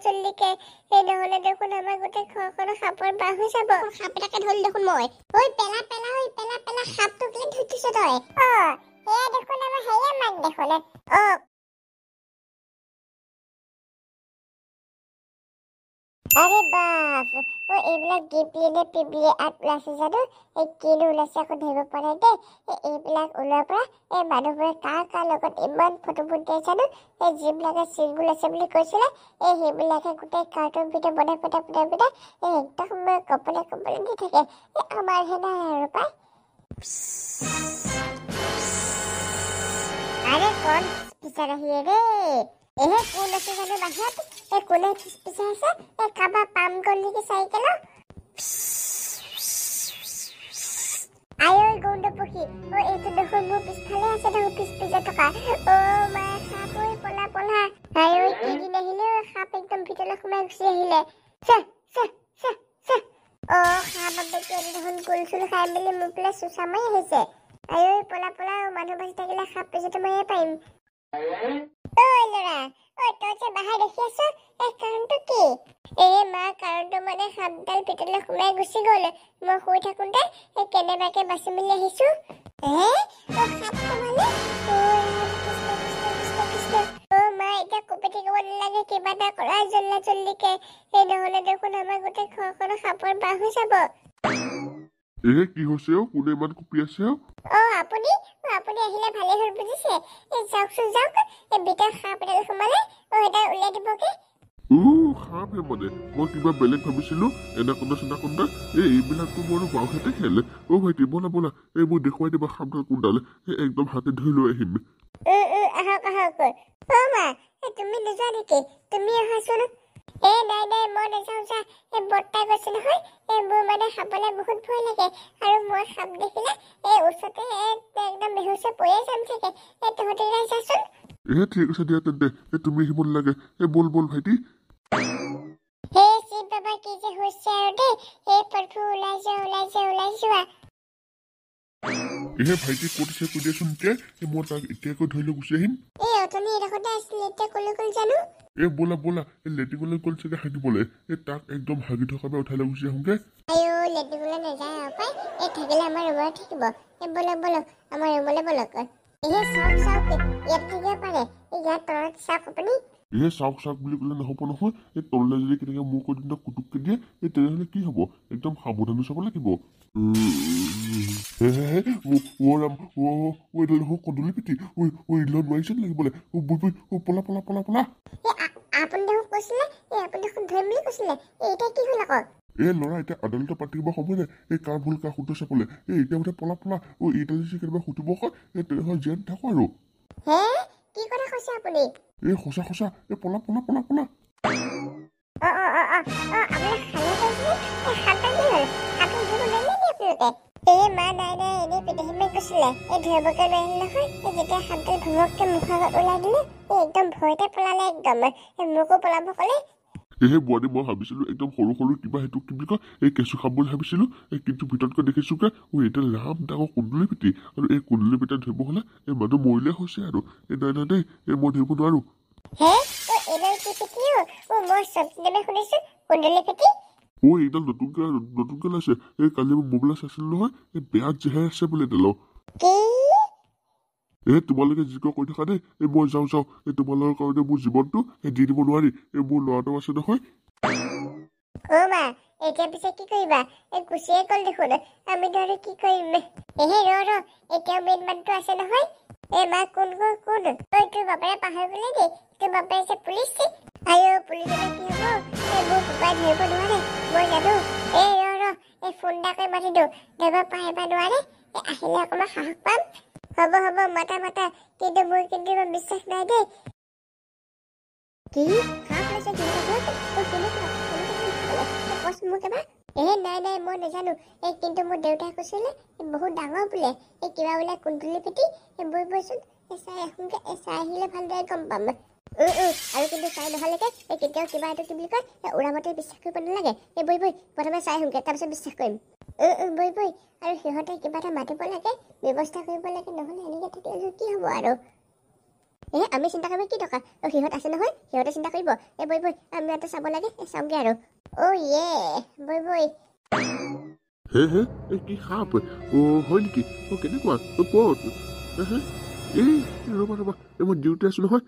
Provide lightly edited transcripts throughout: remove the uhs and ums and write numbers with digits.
জল্দিকে নহ'লে দেখোন আমাৰ গোটেই ঘৰখন সাপৰ বাহ হৈ যাব। সাপ এটাকে ধৰি দেখোন মই। ঐ পেলা পেলা ঐ পেলা পেলা সাপটো কেলে ধৰি থৈছ তই? সেয়া দেখোন আমাৰ হেৰিয়া মাক দেখোন। আরে বাপ এইবিলাক গিপিয়ে নে পিপিয়ে আট ওলাইছে জানো কিনো ওলাইছে আকৌ ধৰিব পৰা নাই দেই এইবিলাক ওলোৱাৰ পৰা মানুহবোৰে কাৰ লগত ইমান ফটো ফুটাই জানো যিবিলাকে চিৰিবোৰ আছে বুলি কৈছিলে সেইবিলাকে গোটেই কাৰ্টুন ভিডিঅ' বনাই পটাই একদম কপলে দি থাকে আমাৰ হে নাই আৰু পাই আৰে কোন পিছা ৰহিয়ে ৰে কোন আছে জানো বাহিৰত কোনে পিছা আছে কাবা পাম গলি কি চাইকেল আয়ো গৌন্দ পখি এইটো দেখোন মোৰ পিছফালে আছে দেখোন পিছে থকা মা সাপ পলা পলা আয়ো কেইদিন আহিলে সাপ একদম ভিতৰলৈ সোমাই গুচি আহিলে সাপ বেটি দেখোন গোল চুল খাই মেলি মোৰ পেলাই চুচা মাৰি আহিছে আয়ো পলা পলা মানুহ বাচি থাকিলে সাপ পিছতে ময়ে পাৰিম ল'ৰা তই যে বাহিৰ দেখি আছ কাৰণটো কি মা কাৰণটো মানে সাপডাল ভিতৰলৈ সোমাই গুচি গ'ল মই শুই থাকোঁতে কেনেবাকে বাচি মেলি আহিছো মা এতিয়া কপেটি ক'ব নালাগে কিবা এটা কৰা জল্দিকে নহ'লে দেখোন আমাৰ গোটেই ঘৰখন সাপৰ বাহ হৈ যাব কি হৈছে কোনে ইমান কপি আছে আপুনি আহিলে ভালে হ'ল বুজিছে যাওকচোন যাওক ভিতৰত সাপ এডাল সোমালে সেইডাল উলিয়াই দিবগে সাপ হে মানে মই কিবা বেলেগ ভাবিছিলো এনাকন্দা এইবিলাকতো মোৰ বাওঁহাতে খেলে ভাইটি বলা বলা মই দেখুৱাই দিবা সাপডাল কোনডালে একদম হাতে ধৰি লৈ আহিম আহক মা তুমি নোযোৱা নেকি তুমি আহাচোন নাই মই নাযাওঁ যা বৰ্তা গৈছে নহয় মোৰ মানে সাপলে বহুত ভয় লাগে আৰু মই সাপ দেখিলে ওচৰতে একদম বেহুচে পৰিয়ে যাম চাগে তহঁতে যাচোন ঠিক আছে দিয়া তেন্তে তুমি আহিব নালাগে বল ভাইটি শিৱ বাবা কি যে হৈছে আৰু দেই পৰফু ওলাই যোৱা ভাইটি ক'ত আছে কৈ দিয়াচোন এতিয়া মই তাক এতিয়াকৈ ধৰি লৈ গুচি আহিম অথনি এডোখৰতে আছিলে এতিয়া ক'লৈ গ'ল জানো বলা লেটিঙলৈ গ'ল চাগে হাগিবলৈ তাক একদম হাগি থকা পৰা উঠাই লৈ গুচি আহোঁগে লেটিঙলৈ নাযায় আৰু পাই থাকিলে আমাৰ ৰুমত থাকিব বলক আমাৰ ৰুমলৈ বলক চাওক ইয়াত থাকিব পাৰে ইয়াত তলত চাওক আপুনি চাওক বুলি ক'লে নহ'ব নহয় তললৈ যদি কেনেকৈ মোৰ কৈ দিনা কুটুককে দিয়ে তেনেহ'লে কি হ'ব একদম সাৱধানে চাব লাগিব কন্দলি পিটি ইলত মাৰিছে লাগিবলৈ পলা আপুনি দেখোন কৈছিলে আপুনি দেখোন ধৰিম বুলি কৈছিলে এতিয়া কি হ'ল আকৌ ল'ৰা এতিয়া আদালতে পাতিব সময় নাই কাৰ ভুল কাৰ শুদ্ধ চাবলৈ এতিয়া বোলে পলা এইডাল যদি কেতিয়াবা সুধিব হয় তেনেহ'লে জীয়াই থাকো আৰু কি কথা কৈছে আপুনি সঁচা পলা মা নাই এনেই পিতেহিমে কৈছিলে ধৰিবকে নোৱাৰিলে নহয় যেতিয়া সাপডাল ভমককে মুখৰ আগত ওলাই দিলে একদম ভয়তে পলালে একদম মোকো পলাব ক'লে বোৱাৰী মই ভাবিছিলো একদম সৰু কিবা সেইটো কি বুলি কয় কেঁচু খাম বুলি ভাবিছিলো কিন্তু ভিতৰতকৈ দেখিছোগে এতিয়া ৰাম ডাঙৰ কুন্দলি পিটি আৰু কুন্দলি পিঠা ধৰিব হ'লে মানুহ মৰিলে হৈছে আৰু নাই দেই মই ধৰিব নোৱাৰো এইডাল নতুনকে ওলাইছে কালি মই মোবাইলত চাইছিলো নহয় বেয়া জেহাই আছে বোলে এডালৰ তোমালোকে যি কৈ থকা দেই মই যাওঁ তোমালোকৰ কাৰণে মোৰ জীৱনটো দি দিব নোৱাৰি মোৰ ল'ৰাটো আছে নহয় এতিয়া পিছে কি কৰিবা গুচিয়ে গ'ল দেখোন আমি ধৰি কি কৰিম এতিয়াও মেইন মানুহটো আছে নহয় মা কোন তোৰ বাপেৰে পাহৰি গ'লে দেই তোৰ বাপেৰে যে পুলিচ পুলিচে কি হ'ব মোৰ পাপাই ধৰিব নোৱাৰে মই জানো ফোন এটা কৰি মাতি দিওঁ ধৰিব পাৰিব নোৱাৰে আহিলে অকণমান সাহস পাম হ'ব মাতা কিন্তু মোৰ কিন্তু বিশ্বাস নাই দেই কি সাপ লৈছে নাই মই নাজানো কিন্তু মোৰ দেউতাই কৈছিলে বহুত ডাঙৰ বোলে কিবা বোলে কুন্দলি পিটি বৈচোন চাই আহোঁগে চাই আহিলে ভালদৰে গম পাম আৰু কিন্তু চাই নহ'লেকে কেতিয়াও কিবা এইটো কি বুলি কয় উৰামতে বিশ্বাস কৰিব নালাগে বৈ প্ৰথমে চাই আহোঁগে তাৰপিছত বিশ্বাস কৰিম বৈ আৰু সিহঁতে কিবা এটা মাতিব লাগে ব্যৱস্থা কৰিব লাগে নহ'লে এনেকৈ থাকিলে কি হ'ব আৰু আমি চিন্তা কৰিব কি টকা সিহঁত আছে নহয় সিহঁতে চিন্তা কৰিব বৈ বৈ আমি এটা চাব লাগে চাওঁগে আৰু ইয়ে বৈ হে কি সাপ হয় নেকি কেনেকুৱা ক'ত এই ৰ'বা মই ডিউটি আছো নহয়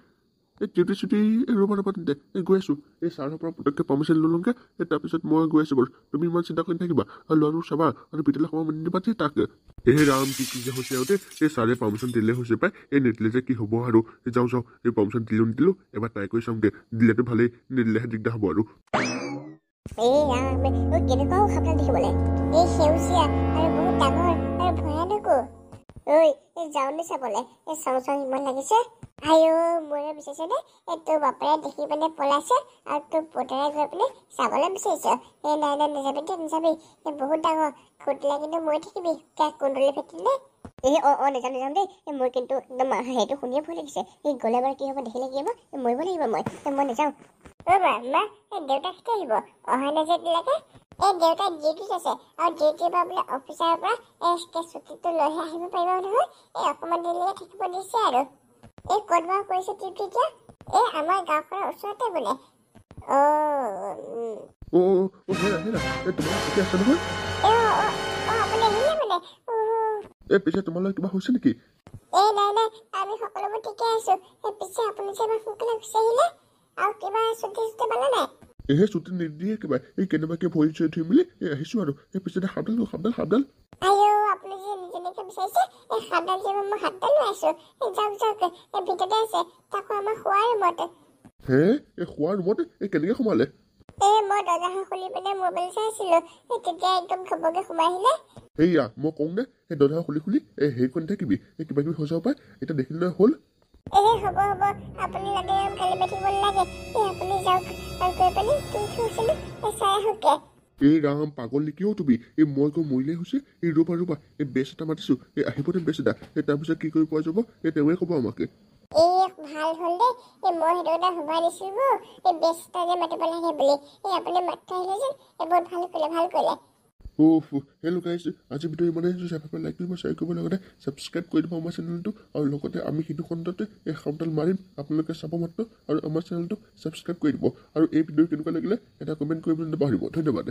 ডিউটি চুটি ৰ'বা তেন্তে গৈ আছো ছাৰৰ পৰা পটককৈ পাৰ্মিশ্যন ল'লোঁগৈ তাৰপিছত মই গৈ আছো বাৰু তুমি ইমান চিন্তা কৰি নাথাকিবা আৰু ল'ৰাটো চাবা আৰু ভিতৰলৈ সোমাব নিদিবা তাক ৰাম কি যে হৈছে সিহঁতে ছাৰে পাৰ্মিশ্যন দিলে হৈছে পাই নিদিলে যে কি হ'ব আৰু যাওঁ পাৰ্মিশ্যন নিদিলোঁ এবাৰ ট্ৰাই কৰি চাওঁগৈ দিলেতো ভালেই নিদিলেহে দিগদাৰ হ'ব আৰু ৰাম কেনেকুৱাও সাপডাল দেখিবলৈ সেউজীয়া আৰু বহুত ডাঙৰ আৰু ভয়ানকো যাওঁনে চাবলৈ চাওঁ ইমান লাগিছে মোৰে বিচাৰিছে নে তোৰ বাপেৰে দেখি পিনে পলাইছে আৰু তোৰ পুতেৰে গৈ পিনে চাবলৈ বিচাৰিছে নাই নাযাবি দেই নাযাবি বহুত ডাঙৰ খুটিলে কিন্তু মই থাকিবি কুন্দলি ফেটিলে নাযাওঁ দেই মই কিন্তু একদম সেইটো শুনিয়ে ভয় লাগিছে গ'লে বাৰু কি হ'ব দেখিলে কি হ'ব মৰিব লাগিব মই নাযাওঁ মা দেউতাক কেতিয়া আহিব অহা নাযায়বিলাকে দেউতা ডিউটিত আছে আৰু ডিউটিৰ পৰা বোলে অফিচাৰৰ পৰা ছুটিটো লৈহে আহিব পাৰিব নহয় অকণমান দেৰিলৈকে থাকিব দিছে আৰু ক'ত বাৰু কৰিছে ডিউটি এতিয়া আমাৰ গাঁওখনৰ ওচৰতে বোলে আপুনি আহিলে বোলে পিছে তোমালোকৰ কিবা হৈছে নেকি নাই আমি সকলোবোৰ ঠিকে আছো পিছে আপুনি যে এবাৰ সোনকালে গুচি আহিলে আৰু কিবা ছুটি পালে নাই ছুটি নিদিয়ে কিবা কেনেবাকে ভৰি চৰি ধুই মেলি আহিছো আৰু পিছতে সাপডাল আপুনি যে নিজে বিচাৰিছে সাপডাল যে মই হাতডাল লৈ আছো যাওক ভিতৰতে আছে তাকো আমাৰ শোৱাৰ ৰুমতে শোৱাৰ ৰুমতে কেনেকে সোমালে মই দৰ্জাখন খুলি পিনে মোবাইল চাই আছিলো তেতিয়া একদম ঘপকে সোমাই আহিলে সেয়া মই কওঁ নে দৰ্জা খুলি হেৰি কৰি থাকিবি কিবা কিবি হৈ যাব পাৰে এতিয়া দেখিলে হ'ল হ'ব আপুনি তাতে খালি বেঠিব নালাগে আপুনি যাওক আৰু গৈ পিনে কি হৈছেনো চাই আহোঁগে ৰাম পাগল নেকি তুমি মই গৈ মৰিলে হৈছে ৰ'বা বেছ এটা মাতিছো আহিব দে বেছ এটা তাৰপিছত কি কৰি পোৱা যাব তেওঁৱে ক'ব আমাকে ভাল হ'ল দেই মই সেইটো এটা ভবাই দিছিলো বেছ এটা যে মাতিব লাগে বুলি আপুনি মাতি আহিলে যেন বহুত ভাল কৰিলে হেল্ল' গাইজ আজি ভিডিঅ' ইমানে লাইক কৰিব শ্বেয়াৰ কৰিব লগতে ছাবস্ক্ৰাইব কৰি দিব আমাৰ চেনেলটো আৰু লগতে আমি সিটো খণ্ডতে সাপডাল মাৰিম আপোনালোকে চাব মাত্ৰ আৰু আমাৰ চেনেলটো ছাবস্ক্ৰাইব কৰি দিব আৰু এই ভিডিঅ' কেনেকুৱা লাগিলে এটা কমেণ্ট কৰিবলৈ নাপাহৰিব ধন্যবাদ